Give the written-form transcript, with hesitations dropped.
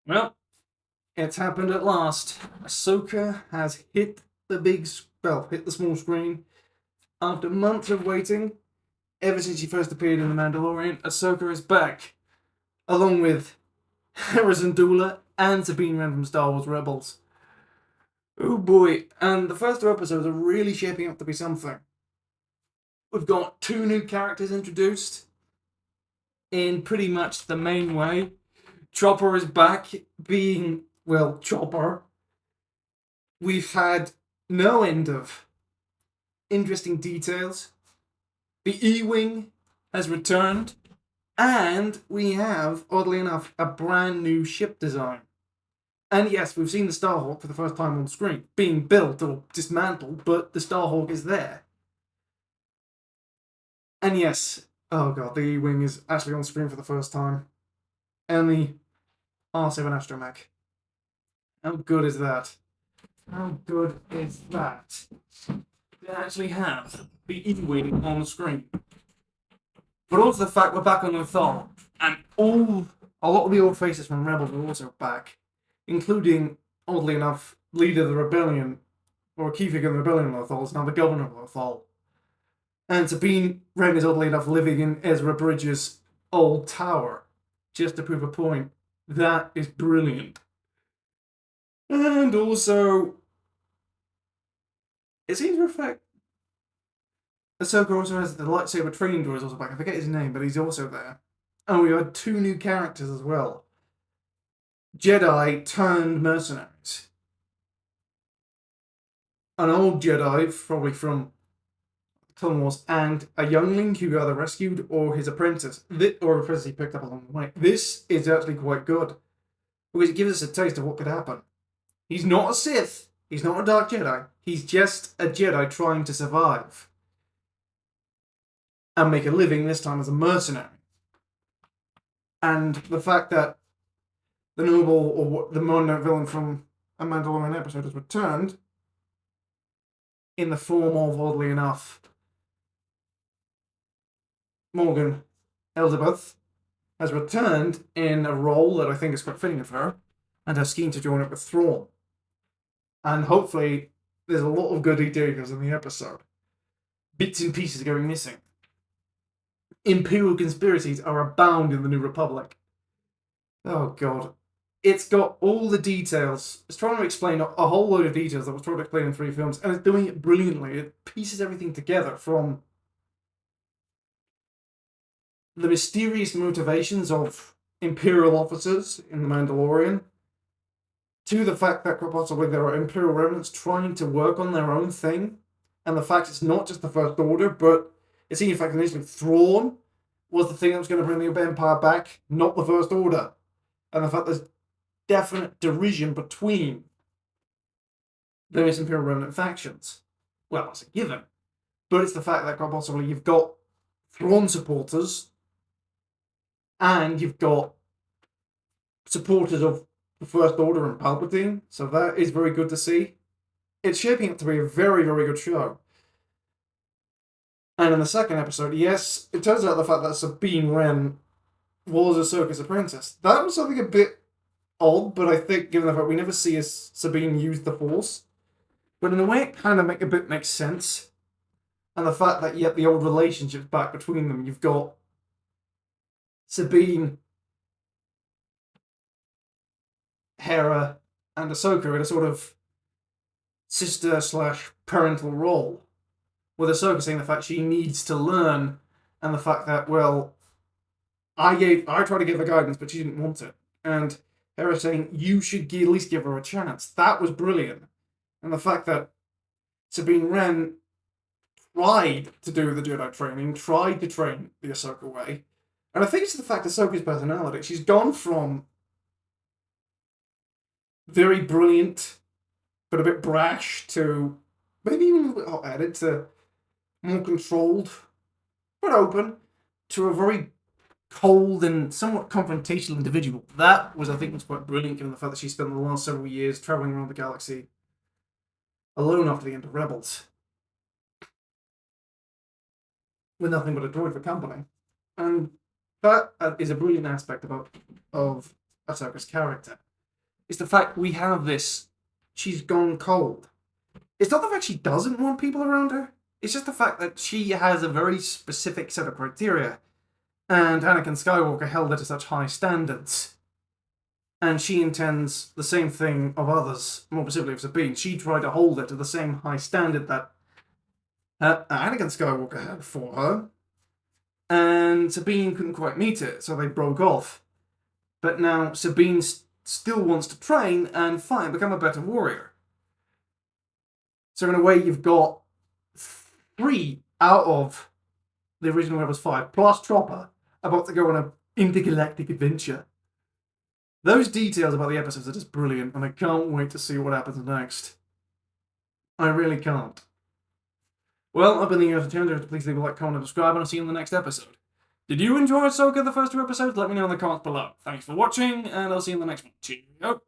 Well, it's happened at last. Ahsoka has hit hit the small screen. After months of waiting, ever since she first appeared in The Mandalorian, Ahsoka is back, along with Harrison Dula and Sabine Wren from Star Wars Rebels. Oh boy, and the first two episodes are really shaping up to be something. We've got two new characters introduced in pretty much the main way. Chopper is back, being, well, Chopper. We've had no end of interesting details. The E-Wing has returned, and we have, oddly enough, a brand new ship design. And yes, we've seen the Starhawk for the first time on screen, being built or dismantled, but the Starhawk is there. And yes, oh god, the E-Wing is actually on screen for the first time. And the R7 astromech. How good is that? How good is that? To actually have the E-Wing on the screen. But also the fact we're back on Lothal, and a lot of the old faces from Rebels are also back, including, oddly enough, leader of the rebellion, or key figure of the rebellion of Lothal, is now the governor of Lothal. And Sabine Wren is, oddly enough, living in Ezra Bridges' old tower, just to prove a point. That is brilliant. And also, it seems to reflect Ahsoka also has the lightsaber training droid also back. I forget his name, but he's also there. And we had two new characters as well. Jedi turned mercenaries. An old Jedi, probably from Clone Wars, and a youngling who either rescued or his apprentice, or apprentice he picked up along the way. This is actually quite good, because it gives us a taste of what could happen. He's not a Sith, he's not a Dark Jedi, he's just a Jedi trying to survive. And make a living, this time as a mercenary. And the fact that the noble, or the Mondo villain from a Mandalorian episode has returned, in the form of, oddly enough, Morgan Elizabeth, has returned in a role that I think is quite fitting of her, and has keen to join up with Thrawn. And hopefully, there's a lot of good details in the episode. Bits and pieces going missing. Imperial conspiracies are abound in the New Republic. Oh god. It's got all the details. It's trying to explain a whole load of details that was trying to explain in 3 films, and it's doing it brilliantly. It pieces everything together, from the mysterious motivations of Imperial officers in The Mandalorian, to the fact that possibly there are Imperial remnants trying to work on their own thing, and the fact it's not just the First Order, but it's in fact initially Thrawn was the thing that was going to bring the Empire back, not the First Order. And the fact there's definite derision between the Imperial remnant factions. Well, that's a given. But it's the fact that quite possibly you've got Thrawn supporters, and you've got supporters of the First Order and Palpatine, so that is very good to see. It's shaping up to be a very, very good show. And in the second episode, yes, it turns out the fact that Sabine Wren was Ahsoka's apprentice. That was something a bit odd, but I think given the fact we never see Sabine use the Force, but in a way it kind of makes sense. And the fact that yet the old relationship's back between them. You've got Sabine, Hera, and Ahsoka in a sort of sister/parental role, with Ahsoka saying the fact she needs to learn, and the fact that, well, I tried to give her guidance, but she didn't want it. And Hera saying, you should at least give her a chance. That was brilliant. And the fact that Sabine Wren tried to do the Jedi training, tried to train the Ahsoka way. And I think it's the fact of Ahsoka's personality. She's gone from very brilliant, but a bit brash, to maybe even a bit hot-headed, to more controlled, but open, to a very cold and somewhat confrontational individual. That was, I think, was quite brilliant, given the fact that she spent the last several years traveling around the galaxy alone after the end of Rebels, with nothing but a droid for company. And that is a brilliant aspect of Ahsoka's character. It's the fact we have this. She's gone cold. It's not the fact she doesn't want people around her. It's just the fact that she has a very specific set of criteria. And Anakin Skywalker held it to such high standards. And she intends the same thing of others, more specifically of Sabine. She tried to hold it to the same high standard that Anakin Skywalker had for her. And Sabine couldn't quite meet it, so they broke off. But now Sabine still wants to train and fight, become a better warrior. So in a way, you've got 3 out of the original Rebels 5, plus Chopper, about to go on an intergalactic adventure. Those details about the episodes are just brilliant, and I can't wait to see what happens next. I really can't. Well, I've been the Entertainer. Please leave a like, comment, and subscribe, and I'll see you in the next episode. Did you enjoy Ahsoka, the first 2 episodes? Let me know in the comments below. Thanks for watching, and I'll see you in the next one. Cheerio!